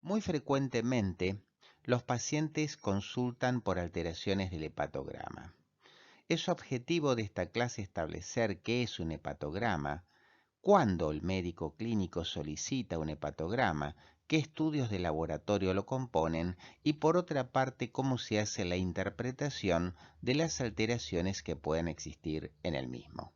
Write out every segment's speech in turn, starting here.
Muy frecuentemente, los pacientes consultan por alteraciones del hepatograma. Es objetivo de esta clase establecer qué es un hepatograma, cuándo el médico clínico solicita un hepatograma, qué estudios de laboratorio lo componen y por otra parte cómo se hace la interpretación de las alteraciones que pueden existir en el mismo.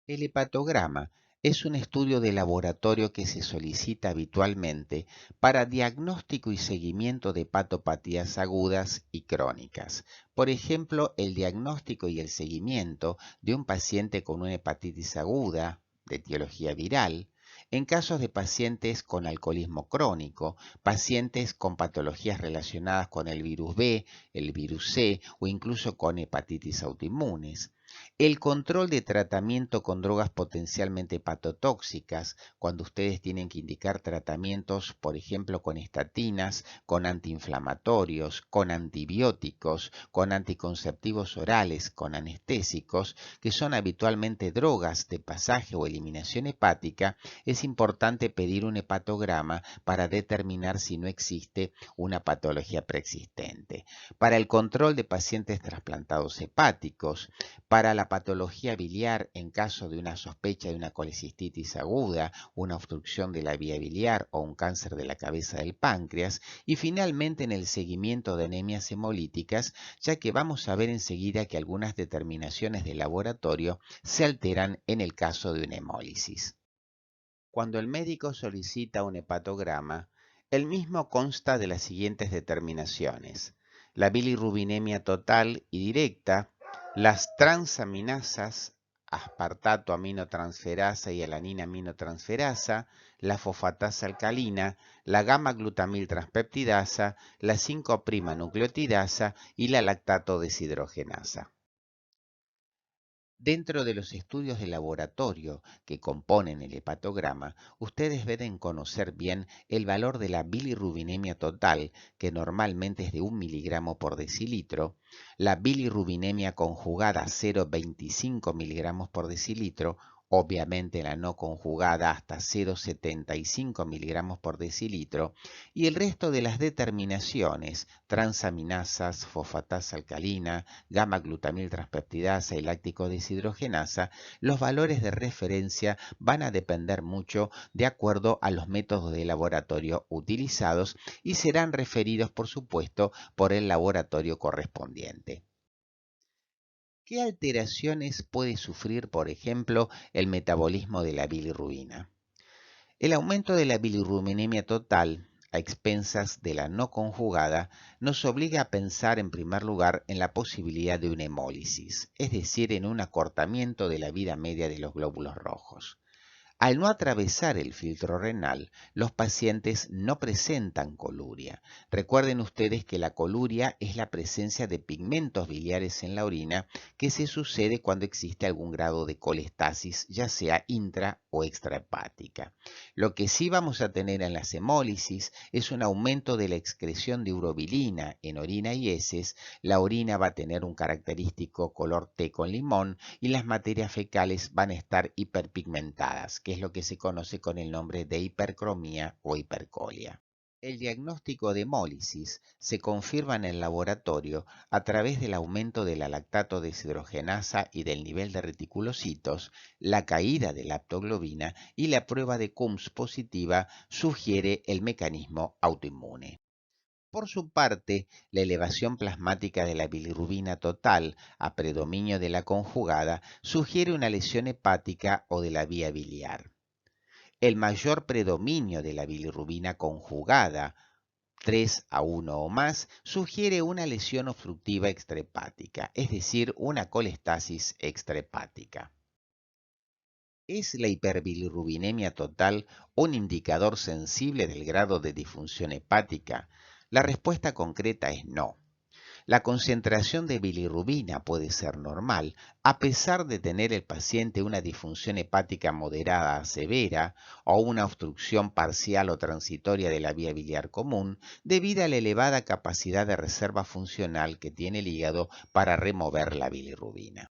El hepatograma es un estudio de laboratorio que se solicita habitualmente para diagnóstico y seguimiento de hepatopatías agudas y crónicas. Por ejemplo, el diagnóstico y el seguimiento de un paciente con una hepatitis aguda de etiología viral, en casos de pacientes con alcoholismo crónico, pacientes con patologías relacionadas con el virus B, el virus C o incluso con hepatitis autoinmunes. El control de tratamiento con drogas potencialmente hepatotóxicas, cuando ustedes tienen que indicar tratamientos, por ejemplo, con estatinas, con antiinflamatorios, con antibióticos, con anticonceptivos orales, con anestésicos, que son habitualmente drogas de pasaje o eliminación hepática, es importante pedir un hepatograma para determinar si no existe una patología preexistente. Para el control de pacientes trasplantados hepáticos, para la patología biliar en caso de una sospecha de una colecistitis aguda, una obstrucción de la vía biliar o un cáncer de la cabeza del páncreas, y finalmente en el seguimiento de anemias hemolíticas, ya que vamos a ver enseguida que algunas determinaciones de laboratorio se alteran en el caso de una hemólisis. Cuando el médico solicita un hepatograma, el mismo consta de las siguientes determinaciones: la bilirrubinemia total y directa, las transaminasas, aspartato aminotransferasa y alanina aminotransferasa, la fosfatasa alcalina, la gamma glutamil transpeptidasa, la 5' nucleotidasa y la lactato deshidrogenasa. Dentro de los estudios de laboratorio que componen el hepatograma, ustedes deben conocer bien el valor de la bilirrubinemia total, que normalmente es de 1 miligramo por decilitro, la bilirrubinemia conjugada 0,25 miligramos por decilitro, obviamente la no conjugada hasta 0,75 miligramos por decilitro, y el resto de las determinaciones, transaminasas, fosfatasa alcalina, gamma glutamil transpeptidasa y láctico deshidrogenasa, los valores de referencia van a depender mucho de acuerdo a los métodos de laboratorio utilizados y serán referidos, por supuesto, por el laboratorio correspondiente. ¿Qué alteraciones puede sufrir, por ejemplo, el metabolismo de la bilirrubina? El aumento de la bilirrubinemia total a expensas de la no conjugada nos obliga a pensar en primer lugar en la posibilidad de una hemólisis, es decir, en un acortamiento de la vida media de los glóbulos rojos. Al no atravesar el filtro renal, los pacientes no presentan coluria. Recuerden ustedes que la coluria es la presencia de pigmentos biliares en la orina que se sucede cuando existe algún grado de colestasis, ya sea intra o extrahepática. Lo que sí vamos a tener en las hemólisis es un aumento de la excreción de urobilina en orina y heces. La orina va a tener un característico color té con limón y las materias fecales van a estar hiperpigmentadas, que es lo que se conoce con el nombre de hipercromía o hipercolia. El diagnóstico de hemólisis se confirma en el laboratorio a través del aumento de la lactato deshidrogenasa y del nivel de reticulocitos, la caída de la aptoglobina y la prueba de Coombs positiva sugiere el mecanismo autoinmune. Por su parte, la elevación plasmática de la bilirrubina total a predominio de la conjugada sugiere una lesión hepática o de la vía biliar. El mayor predominio de la bilirrubina conjugada, 3:1 o más, sugiere una lesión obstructiva extrahepática, es decir, una colestasis extrahepática. ¿Es la hiperbilirrubinemia total un indicador sensible del grado de disfunción hepática? La respuesta concreta es no. La concentración de bilirrubina puede ser normal, a pesar de tener el paciente una disfunción hepática moderada a severa o una obstrucción parcial o transitoria de la vía biliar común, debido a la elevada capacidad de reserva funcional que tiene el hígado para remover la bilirrubina.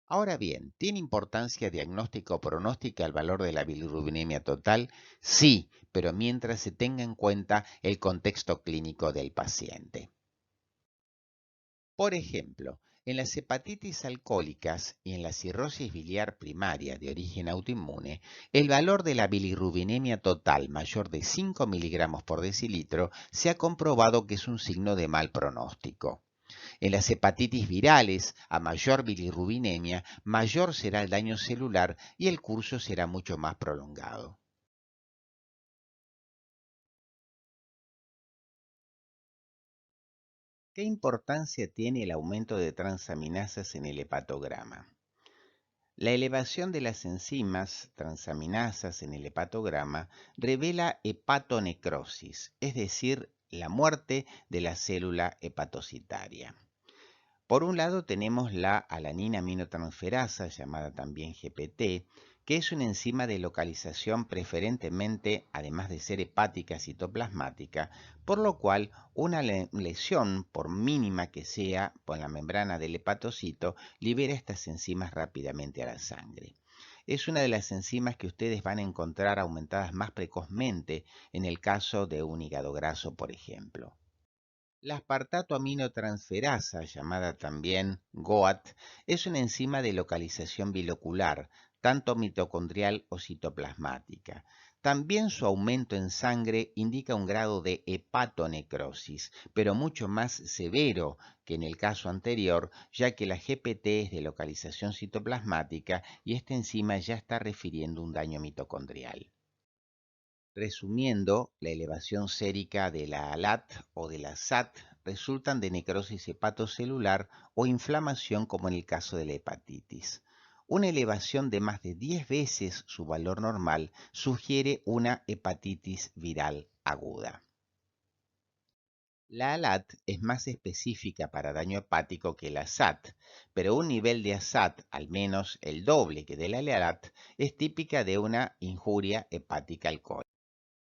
Ahora bien, ¿tiene importancia diagnóstica o pronóstica el valor de la bilirrubinemia total? Sí, pero mientras se tenga en cuenta el contexto clínico del paciente. Por ejemplo, en las hepatitis alcohólicas y en la cirrosis biliar primaria de origen autoinmune, el valor de la bilirrubinemia total mayor de 5 miligramos por decilitro se ha comprobado que es un signo de mal pronóstico. En las hepatitis virales, a mayor bilirrubinemia, mayor será el daño celular y el curso será mucho más prolongado. ¿Qué importancia tiene el aumento de transaminasas en el hepatograma? La elevación de las enzimas transaminasas en el hepatograma revela hepatonecrosis, es decir, la muerte de la célula hepatocitaria. Por un lado tenemos la alanina aminotransferasa, llamada también GPT, que es una enzima de localización preferentemente, además de ser hepática citoplasmática, por lo cual una lesión, por mínima que sea, por la membrana del hepatocito, libera estas enzimas rápidamente a la sangre. Es una de las enzimas que ustedes van a encontrar aumentadas más precozmente en el caso de un hígado graso, por ejemplo. La aspartato aminotransferasa, llamada también GOAT, es una enzima de localización bilocular, tanto mitocondrial o citoplasmática. También su aumento en sangre indica un grado de hepatonecrosis, pero mucho más severo que en el caso anterior, ya que la GPT es de localización citoplasmática y esta enzima ya está refiriendo un daño mitocondrial. Resumiendo, la elevación sérica de la ALAT o de la SAT resultan de necrosis hepatocelular o inflamación como en el caso de la hepatitis. Una elevación de más de 10 veces su valor normal sugiere una hepatitis viral aguda. La ALAT es más específica para daño hepático que la SAT, pero un nivel de ASAT, al menos el doble que de la ALAT, es típica de una injuria hepática alcohólica.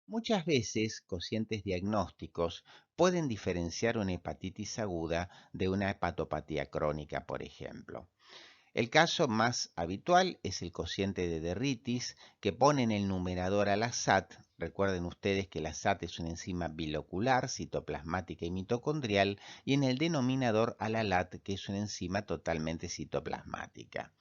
Muchas veces, cocientes diagnósticos pueden diferenciar una hepatitis aguda de una hepatopatía crónica, por ejemplo. El caso más habitual es el cociente de Derritis, que pone en el numerador a la SAT. Recuerden ustedes que la SAT es una enzima bilocular, citoplasmática y mitocondrial, y en el denominador a la LAT, que es una enzima totalmente citoplasmática.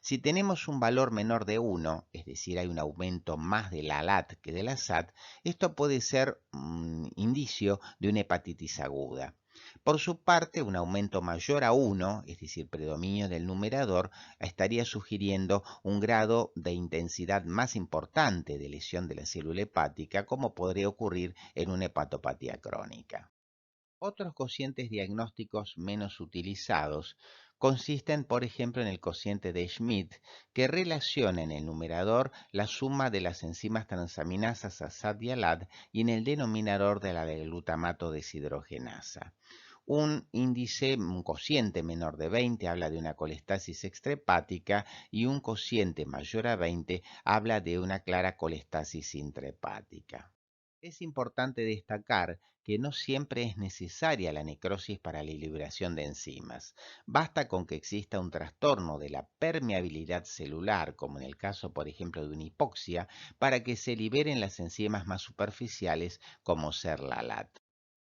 Si tenemos un valor menor de 1, es decir, hay un aumento más de la LAT que de la SAT, esto puede ser un indicio de una hepatitis aguda. Por su parte, un aumento mayor a 1, es decir, predominio del numerador, estaría sugiriendo un grado de intensidad más importante de lesión de la célula hepática, como podría ocurrir en una hepatopatía crónica. Otros cocientes diagnósticos menos utilizados consisten, por ejemplo, en el cociente de Schmidt, que relaciona en el numerador la suma de las enzimas transaminasas ASAT y ALAT y en el denominador de la de glutamato deshidrogenasa. Un cociente menor de 20 habla de una colestasis extrahepática y un cociente mayor a 20 habla de una clara colestasis intrahepática. Es importante destacar que no siempre es necesaria la necrosis para la liberación de enzimas. Basta con que exista un trastorno de la permeabilidad celular, como en el caso, por ejemplo, de una hipoxia, para que se liberen las enzimas más superficiales, como ser la LAT.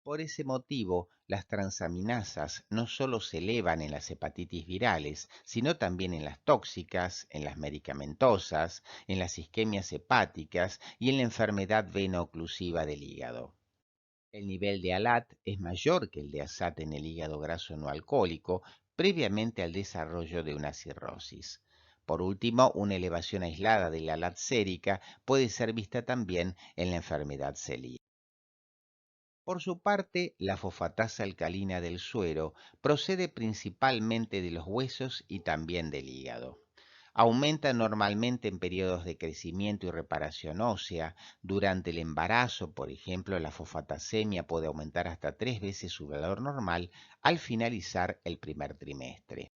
Por ese motivo, las transaminasas no solo se elevan en las hepatitis virales, sino también en las tóxicas, en las medicamentosas, en las isquemias hepáticas y en la enfermedad veno-oclusiva del hígado. El nivel de ALAT es mayor que el de ASAT en el hígado graso no alcohólico, previamente al desarrollo de una cirrosis. Por último, una elevación aislada de la ALAT sérica puede ser vista también en la enfermedad celíaca. Por su parte, la fosfatasa alcalina del suero procede principalmente de los huesos y también del hígado. Aumenta normalmente en periodos de crecimiento y reparación ósea. Durante el embarazo, por ejemplo, la fosfatasemia puede aumentar hasta 3 veces su valor normal al finalizar el primer trimestre.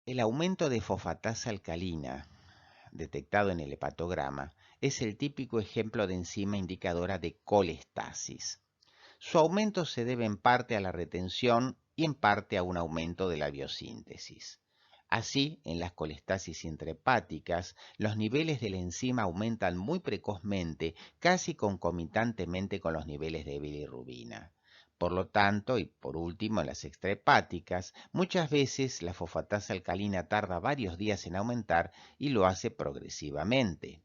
El aumento de fosfatasa alcalina detectado en el hepatograma es el típico ejemplo de enzima indicadora de colestasis. Su aumento se debe en parte a la retención y en parte a un aumento de la biosíntesis. Así, en las colestasis intrahepáticas, los niveles de la enzima aumentan muy precozmente, casi concomitantemente con los niveles de bilirrubina. Por lo tanto, y por último, en las extrahepáticas, muchas veces la fosfatasa alcalina tarda varios días en aumentar y lo hace progresivamente.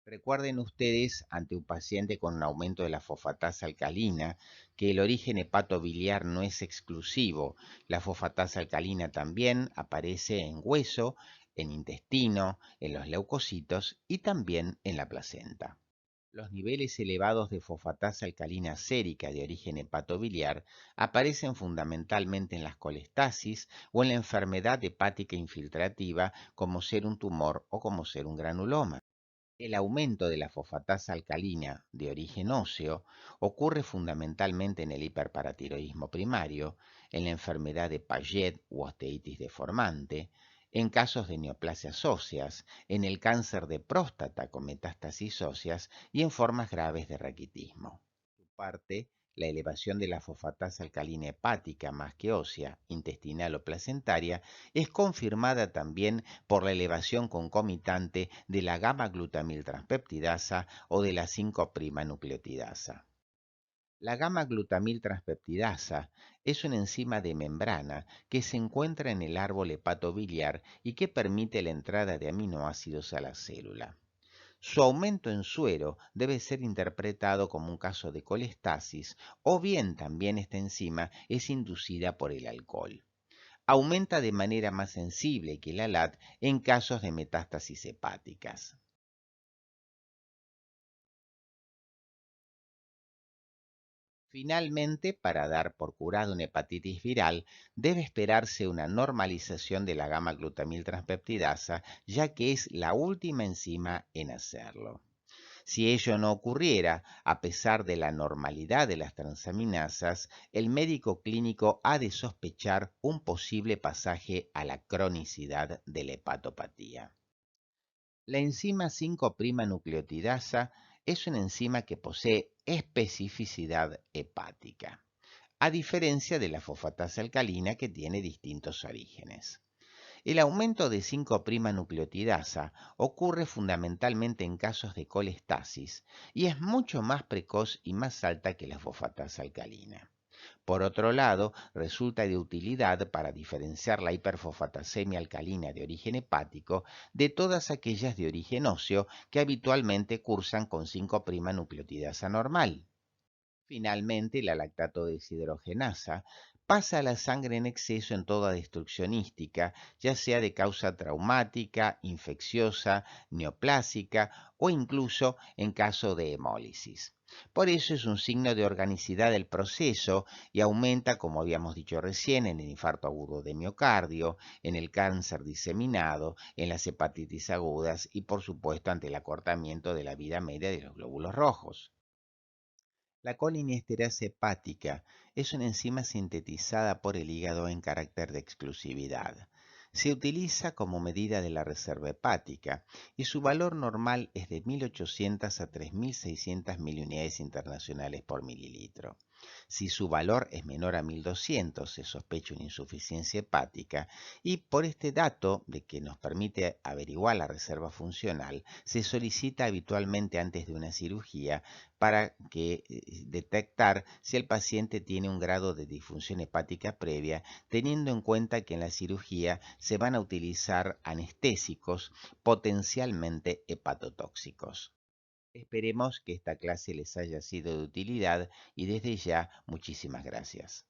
Recuerden ustedes ante un paciente con un aumento de la fosfatasa alcalina que el origen hepatobiliar no es exclusivo. La fosfatasa alcalina también aparece en hueso, en intestino, en los leucocitos y también en la placenta. Los niveles elevados de fosfatasa alcalina sérica de origen hepatobiliar aparecen fundamentalmente en las colestasis o en la enfermedad hepática infiltrativa como ser un tumor o como ser un granuloma. El aumento de la fosfatasa alcalina de origen óseo ocurre fundamentalmente en el hiperparatiroidismo primario, en la enfermedad de Paget u osteitis deformante, en casos de neoplasias óseas, en el cáncer de próstata con metástasis óseas y en formas graves de raquitismo. Por su parte, la elevación de la fosfatasa alcalina hepática más que ósea, intestinal o placentaria es confirmada también por la elevación concomitante de la gamma-glutamiltranspeptidasa o de la 5'-nucleotidasa. La gamma-glutamiltranspeptidasa es una enzima de membrana que se encuentra en el árbol hepatobiliar y que permite la entrada de aminoácidos a la célula. Su aumento en suero debe ser interpretado como un caso de colestasis o bien también esta enzima es inducida por el alcohol. Aumenta de manera más sensible que la LAT en casos de metástasis hepáticas. Finalmente, para dar por curada una hepatitis viral, debe esperarse una normalización de la gamma-glutamiltranspeptidasa, ya que es la última enzima en hacerlo. Si ello no ocurriera, a pesar de la normalidad de las transaminasas, el médico clínico ha de sospechar un posible pasaje a la cronicidad de la hepatopatía. La enzima 5'-nucleotidasa es una enzima que posee especificidad hepática, a diferencia de la fosfatasa alcalina que tiene distintos orígenes. El aumento de 5'-nucleotidasa ocurre fundamentalmente en casos de colestasis y es mucho más precoz y más alta que la fosfatasa alcalina. Por otro lado, resulta de utilidad para diferenciar la hiperfosfatasemia alcalina de origen hepático de todas aquellas de origen óseo que habitualmente cursan con 5'-nucleotidasa normal. Finalmente, la lactato deshidrogenasa pasa a la sangre en exceso en toda destrucción hística, ya sea de causa traumática, infecciosa, neoplásica o incluso en caso de hemólisis. Por eso es un signo de organicidad del proceso y aumenta, como habíamos dicho recién, en el infarto agudo de miocardio, en el cáncer diseminado, en las hepatitis agudas y, por supuesto, ante el acortamiento de la vida media de los glóbulos rojos. La colinesterasa hepática es una enzima sintetizada por el hígado en carácter de exclusividad. Se utiliza como medida de la reserva hepática y su valor normal es de 1800 a 3600 miliunidades internacionales por mililitro. Si su valor es menor a 1200, se sospecha una insuficiencia hepática y por este dato de que nos permite averiguar la reserva funcional, se solicita habitualmente antes de una cirugía para detectar si el paciente tiene un grado de disfunción hepática previa, teniendo en cuenta que en la cirugía se van a utilizar anestésicos potencialmente hepatotóxicos. Esperemos que esta clase les haya sido de utilidad y desde ya muchísimas gracias.